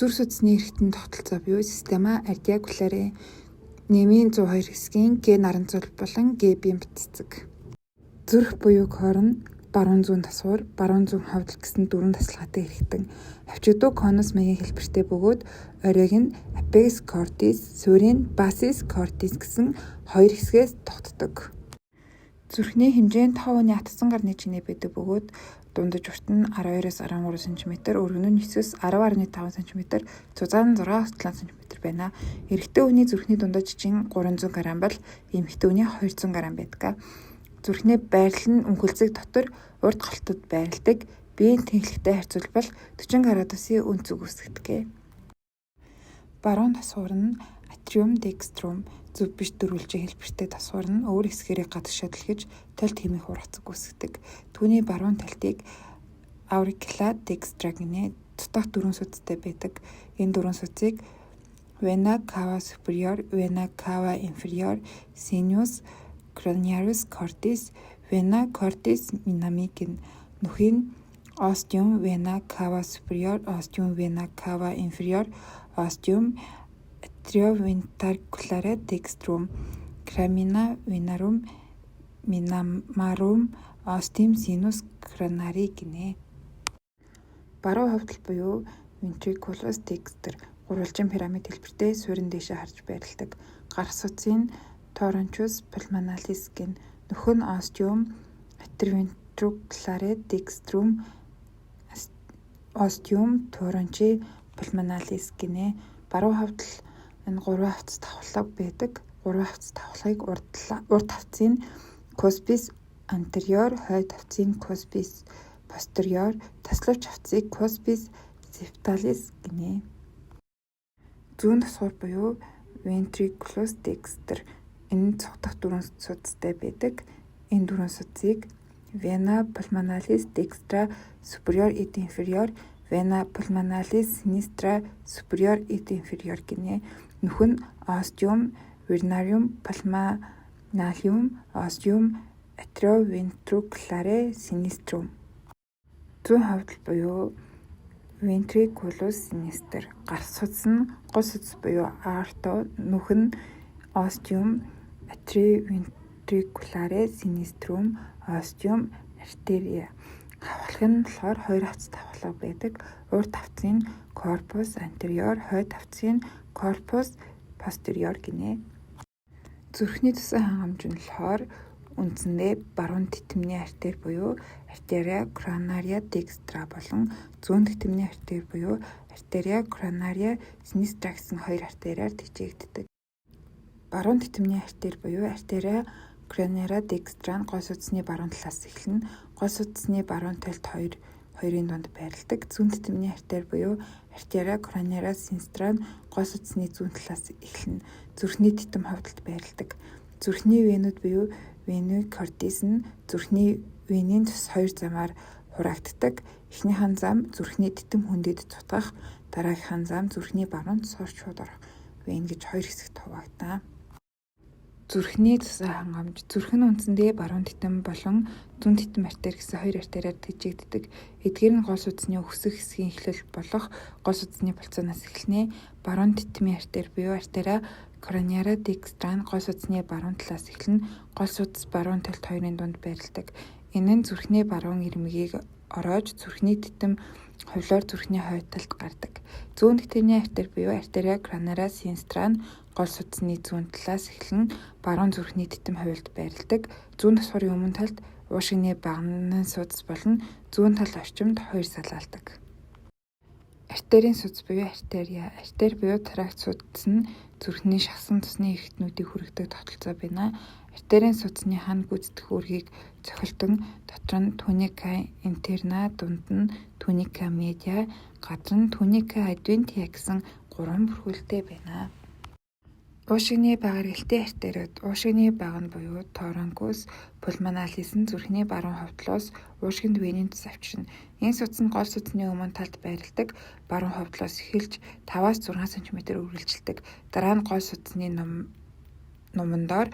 Зүрх судасны эргэтэн тогтолцоо буюу система ардиакуларе нэмийн 102 хэсгийн Г наран цул болон Г бием цэцэг. Зүрх буюу корн, баруун зүүн тасвар, баруун зүүн хавдал гэсэн дөрвөн тасалгаатай эргэтэн. Хавчигдуу конус маягийн хэлбэртэй бөгөөд оройг нь апекс кортис, суурийн басис кортис гэсэн хоёр хэсгээс тогтдог. Зүрхний хэмжээ нь 5 атсан гарны чинээ байдаг бөгөөд дундаж урт нь 12-13 см, өргөн нь 9-с 10.5 см, цузаан нь 6-7 см байна. Эрэгтэй хүний зүрхний дундаж чин 300 г бол эмэгтэй хүний 200 г байдаг. Зүрхний байрлал нь өнхөлцөг дотор урд галтад байрладаг. Биеийн тэнхлэгтэй харьцуулбал 40 градусын өнцөг үүсгэдэг. Баруун тасвар нь атриум декструм, зөв биш дөрвөлжин хэлбэртэй тасвар нь өөр хэсгээрээ гадагшаа дэлгэж талд хэмээх ургацаг үүсгэдэг. Түүний баруун талтыг аурикула декстра гэнэ. Дутах дөрвөн судастай байдаг. Энэ дөрвөн судсыг вена cava superior, vena cava inferior, sinus craniaris cordis, vena cordis minimi гэн. Нүхийн ostium vena cava superior, ostium vena cava inferior, ostium atrioventriculare dextrum, cramina venarum minamarum, ostium sinus cranari гинэ. Баруун хавдал буюу ventriculus dexter гурвалжин пирамид хэлбэртэй суурин дэшээ харж байрладаг. Гарах судсын torrentius pulmonalis гэн. Нөхөн ostium atrioventriculare dextrum, ostium torrenti pulmonalis гинэ. Баруун хавдал энэ 3 хавцас давхлаг байдаг. 3 хавцас давхлагыг урд хавцын cuspis anterior, хойд хавцын cuspis posterior, таславч хавцыг cuspis septalis гинэ. Зүүн тасвар буюу ventriculus dexter энэ цогтох дөрвөн судастай байдаг. Энэ дөрвөн судсыг vena pulmonalis dextra superior et inferior, vena pulmonalis sinistra superior et inferior гинэ. Нүхэн ostium venarum pulmonalium, ostium atrioventriculare sinistrum. Зүүн хавдал буюу ventriculus sinister. Гарах судас нь гол судас буюу aorta, нүхэн ostium atrioventriculare sinistrum, ostium arteria. Хавхлаг нь болохоор 2 хавцас давхлаг байдаг. Урд хавцын corpus anterior, хойд хавцын corpus posterior гинэ. Зүрхний цэсэн хангамж нь болохоор үндсэндээ баруун титэмний артер буюу arteria coronaria dextra болон зүүн титэмний артер буюу arteria coronaria sinistra гэсэн хоёр артериар тэжээгддэг. Баруун титэмний артер буюу arteria coronaria dextra нь гол судасны баруун талаас эхэлнэ. Гол судасны баруун талд хоёрын дунд байрладаг. Зүүн титэмний артер буюу arteria coronaria sinistra нь гол судасны зүүн талаас эхэлнэ. Зүрхний титэм хавдалд байрладаг. Зүрхний венүүд буюу вены кортис нь зүрхний венийн тус хоёр замаар хураагддаг. Эхнийхэн зам зүрхний титэм хүндэд цутгах, дараагийнхын зам зүрхний баруунд сурч шууд орох вен гэж хоёр хэсэгт хуваагдана. Зүрхний цэсэн хангамж. Зүрх нь үндсэндээ баруун титэм болон зүүн титэм артер гэсэн хоёр артериар тэжээгддэг. Эдгээр нь гол судасны өксөх хэсгийн эхлэл болох гол судасны болцооноос эхэлнэ. Баруун титэмийн артер буюу arteria coronaria dextra нь гол судасны баруун талаас эхэлнэ. Гол судас баруун талд хоёрын дунд байрладаг. Энэ нь зүрхний баруун ирмэгийг ороож зүрхний титэм хувлоор зүрхний хойд талд гардаг. Зүүн титэмний артер буюу arteria coronaria sinistra нь гол судасны зүүн талаас эхлэн баруун зүрхний титэм хувилд байрладаг. Зүүн тасварын өмнө талд уушигны багнын судас болон зүүн тал орчимд хоёр салаалдаг. Артерийн судас буюу артерия. Артер буюу тракт судас нь зүрхний шахсан цусны эргэтнүүдийг хүргэдэг тогтолцоо байна. Артерийн судасны хан гүйцэтгэх үүргийг цохилтон дотор нь tunica interna, дунд нь tunica media, гадар нь tunica adventitia гэсэн 3 бүрхүүлтэй байна. Уушигны баг эргэлтийн артериуд. Уушигны баг нь буюу torrens pulmonalis нь зүрхний баруун хавдлоос уушигнд венийн тус авчирна. Энэ судас нь гол судасны өмнө талд байрладаг. Баруун хавдлоос эхэлж 5-6 см үргэлжилдэг. Дараа нь гол судасны нумандор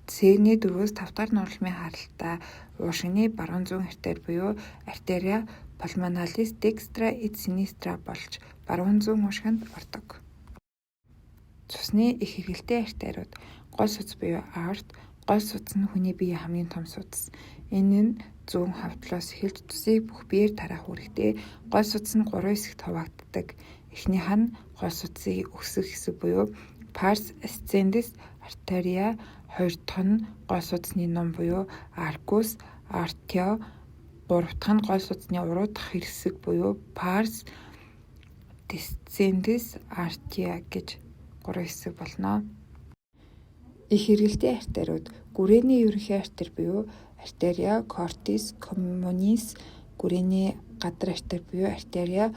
C-ний 4-өөс 5 дахь нуралмын харалтаа уушигны баруун зүүн артер буюу arteria pulmonalis dextra et sinistra болж баруун зүүн уушгинд ордог. Цусны их хэрэгэлтэй артериуд. Гол судас буюу аорт. Гол судас нь хүний биеийн хамгийн том судас. Энэ нь зүүн хавдлоос эхэлж цусыг бүх биеэр тараах үүрэгтэй. Гол судас нь 3 хэсэгт хуваагддаг. Эхнийх нь гол судасыг өсөх хэсэг буюу pars ascendens arteria, хоёр дахь нь гол судасны ном буюу arcus arteo, гурав дахь нь гол судасны уруу дахь хэсэг буюу pars descendens arteria гэж 3 хэсэг болно. Их хэрэгэлтэй артериуд. Гүрээний ерөнхий артер буюу arteria cortis communis, гүрээний гадар артер буюу arteria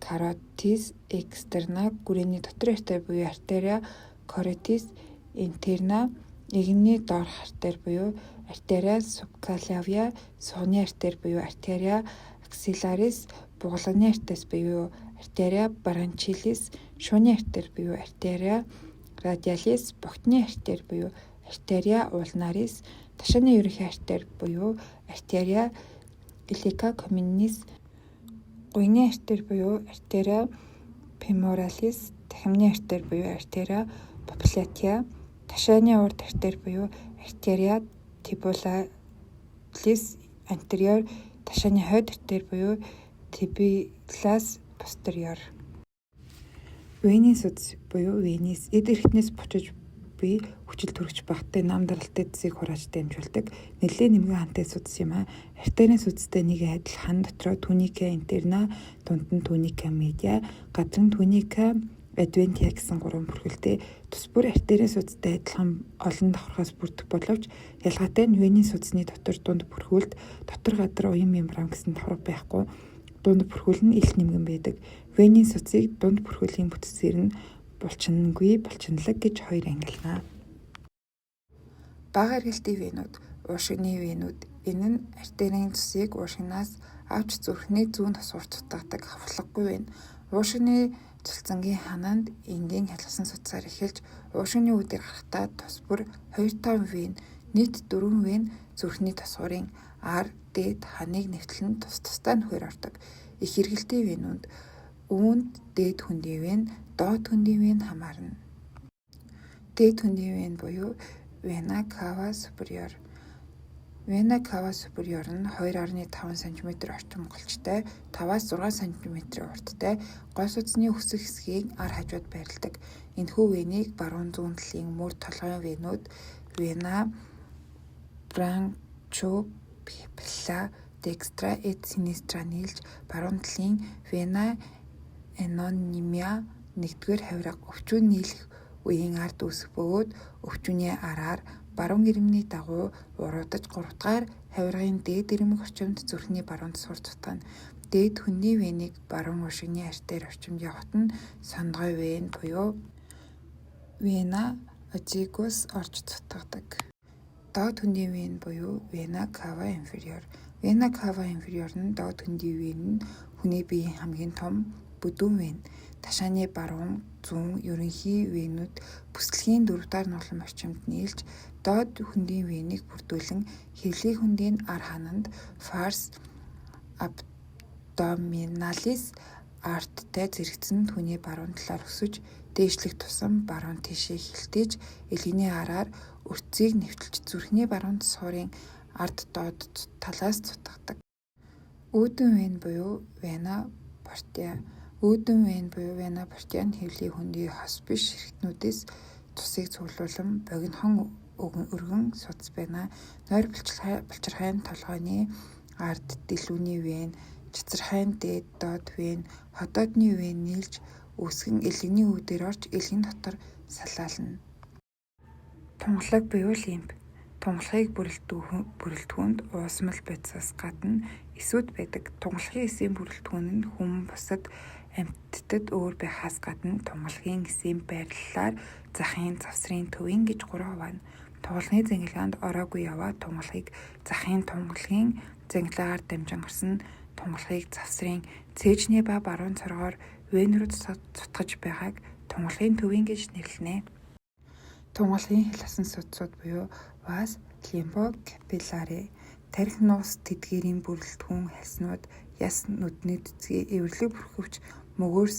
carotis externa, гүрээний дотор артер буюу arteria carotis interna, эгний доорх артер буюу arteria subclavian, сугны артер буюу arteria axillaris, бугулганы артес буюу arteria branchialis, шууны артер буюу arteria radialis, богтны артер буюу arteria ulnaris, ташааны ерөнхий артер буюу arteria iliaca communis, гуйны артер буюу arteria femoralis, дахимны артер буюу arteria popliteal, ташааны урд артер буюу arteria tibularis anterior, ташааны хойд артер буюу tibialis posterior. Венийн судас буюу венис эд эрхтнээс бочиж буй хүчил төрөгч багтаа нам даралтай цэсийг хурааж дамжуулдаг нэлээд нэмгэн хантай судас юм а. Артерийн судастай нэг адил хан дотроо туника интерна, дунд нь туника медиа, гадар нь туника адвентия гэсэн 3 бүрхэлтэй. Тус бүр артерийн судастай адилхан олон давхаргаас бүрдэх боловч ялгаатай нь венийн судасны дотор дунд бүрхүүлд дотор гадар уян мембран гэсэн давхарга байхгүй. Дунд бүрхүүл нь их нэмгэн байдаг. Венийн судасыг дунд бүрхүүлийн бүтцээр нь булчингүй, булчинлаг гэж хоёр ангилна. Бага эргэлтийн венүүд, уушигны венүүд. Энэ нь артерийн цусыг уушигнаас авч зүрхний зүүн тосгоор цутгадаг хавхлаггүй вен. Уушигны цулцангийн хананд энгийн хялгасан судасаар эхэлж уушигны үүдээр гарахдаа тус бүр 2-5 вен, нийт 4 вен зүрхний тосгорын ар, дээд, ханыг нэвтлэн тусдаа нөхөр ордог. Их эргэлтийн венүүд үүнд дээд хөндийн вен, доод хөндийн вен хамаарна. Дээд хөндийн вен буюу vena cava superior. Vena cava superior нь 2.5 см орчим голчтой, 5-6 см урттай, гол судасны өсөх хэсгийг ар хажууд байрладаг. Энэхүү венийг баруун зүүн талын мөр толгойн венүүд vena branchiophilia dextra et sinistra нийлж баруун талын vena anonyma нэгдүгээр хавирга өвчүүн нийлэх үеийн ард үүсэх бөгөөд өвчүүний араар баруун ирмэний дагуу уруудаж 3 дахь хавиргын дээд ирмэг орчимд зүрхний баруун тосгоор цутгана. Дээд хөндийн венийг баруун уушигны артер орчимд явахад нь сондгой вен буюу vena obliquus орж цутгадаг. Доод хөндийн вен буюу vena cava inferior. Vena cava inferior нь доод хөндийн вен нь хүний биеийн хамгийн том бүдүүн вен. Ташааны баруун, зүүн, ерөнхий венүүд бүслэгийн 4 дахь нулим орчимд нийлж доод хөндийн венийг бүрдүүлэн хэвлэлийн хөндийн ар хананд fars abdominalis арттай зэрэгцэн түүний баруун талаар өсөж дээшлэх тусам баруун тийшээ хилтэж элгэний араар өрцгийг нэвтэлж зүрхний баруун тосгорын ард доод талаас цутгадаг. Үүдэн вен буюу vena porta. Үүдэн вен буюу vena porta нь хэвлэлийн хөндийн хос биш эрхтнүүдээс цусыг цуглуулан богинохон өргөн судас байна. Нойр булчирхайн толгойн ард дэлгүүний вен, чацархайн дээд доод вен, ходоодны вен нийлж үүсгэн элгэний үүдээр орж элгэн дотор салаална. Тунгалаг буюу лимф. Тунгалагыг бүрэлдэхүүнд уусмал бодисоос гадна эсүүд байдаг. Тунгалагын эсийн бүрэлдэхүүн нь хүн бусад амьтдад өөр байхаас гадна тунгалагын эсийн байрлалаар захын, завсрын, төвийн гэж 3 хуваана. Тунгалагын зангилгаанд ороогүй яваа тунгалагыг захын тунгалагын зангилаагаар дамжин гарсан тунгалагыг завсрын, цээжний ба баруун цоргоор вен руу цутгаж байгааг тунгалагын төвийн гэж нэрлэнэ. Тунгалагын хялгасан судсууд буюу vas lymphocapillae, тархи нуус тэдгээрийн бүрэлдэхүүн хальснууд, яс нүдний цэцгийн эвэрлэг бүрхөвч мөгөөрс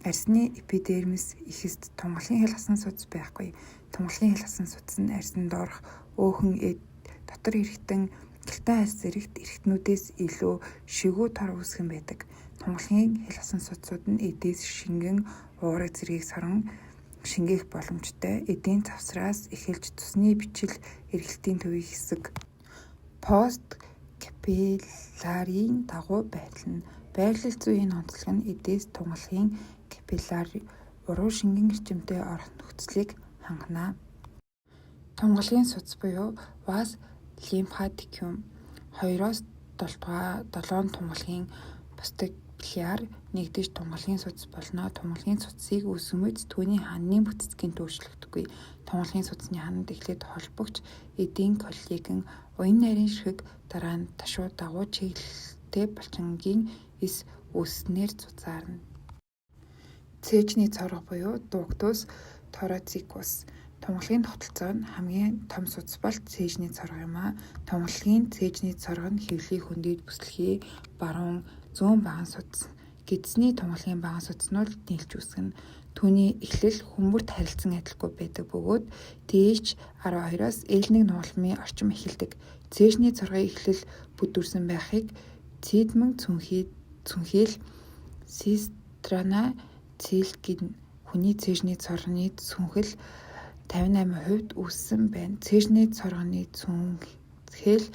арсны эпидермис ихэст тунгалгийн хэл хасан судас байхгүй. Тунгалгийн хэл хасан судас нь арсанд орох өөхөн дотор эргэтэн гэлтэн хайс зэрэгт эргэтнүүдээс илүү шигүү тор үүсгэн байдаг. Тунгалгийн хэл хасан судсууд нь эдээс шингэн уурэг зэргийг сорон шингээх боломжтой. Эдийн завсраас эхэлж цусны бичил эргэлтийн төвийн хэсэг пост капилларын дагуу байрлана. Байрлал зүйн онцлог нь эдээс тунгалгийн капилляр уруу шингэн эрчимтэй орох нөхцөлийг хангана. Тунгалгийн судас буюу вас лимфатикум 2-7 тунгалгийн постакапилляр нэгдэж тунгалгийн судас болно. Тунгалгийн судасыг үүсгэмүйц түүний хананы бүтэцгийн өөрчлөгдөхгүй. Тунгалгийн судасны ханад эхлээд холбогч эдийн коллеген уян нарийн ширхэг дараа нь ташуу дагуу чиглэлтэй булчингийн эс үүснээр цуцаарна. Цээжний цорго буюу дуктус торацикус. Тунгалгийн тогтолцоо нь хамгийн том судас бол цээжний цорго юм а. Тунгалгийн цээжний цорго нь хэвлийг хөндөж бүслэхий баруун зүүн баган судас. Гэдэсний тунгалгийн баган судснууд нийлж үүсгэнэ. Түүний эхлэл хүмүүрт харилцан адилгүй байдаг бөгөөд TH 12-аас L1 нугалмын орчим эхэлдэг. Цээжний цоргын эхлэл бүдүүрсэн байхыг цэдмэн цүнхэл систрана цэл гин. Хүний цээжний цоргоны цүнхэл 58% үүссэн байна. Цээжний цоргоны цүнхэл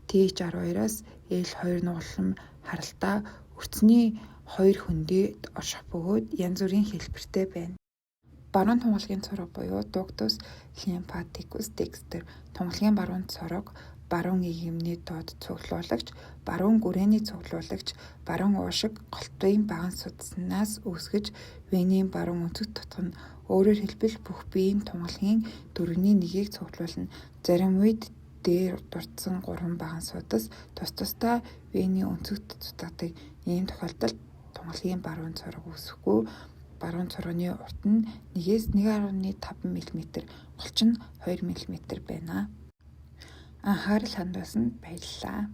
TH 12-аас L2 нугалам харалтаа өрцөний 2 хөндөд орших бөгөөд янз бүрийн хэлбэртэй байна. Баруун тунгалгийн цорго буюу дуктус лимфатикус декстер. Тунгалгийн баруун цорго баруун игэмний доод цуглуулагч, баруун гүрээний цуглуулагч, баруун уушиг голтвын баган судаснаас үүсгэж венийн баруун өнцөг тутгана. Өөрөөр хэлбэл бүх биеийн тунгалгийн дөрөвний нэгийг цуглуулна. Зарим үед дээр дурдсан 3 баган судас тус тусдаа вений өнцөгт цутгадаг. Ийм тохиолдолд тунгалгийн баруун цорго үүсэхгүй. Баруун цоргоны урт нь 1-ээс 1.5 мм, голч нь 2 мм байна. Анхаарал хандуулсанд баярлалаа.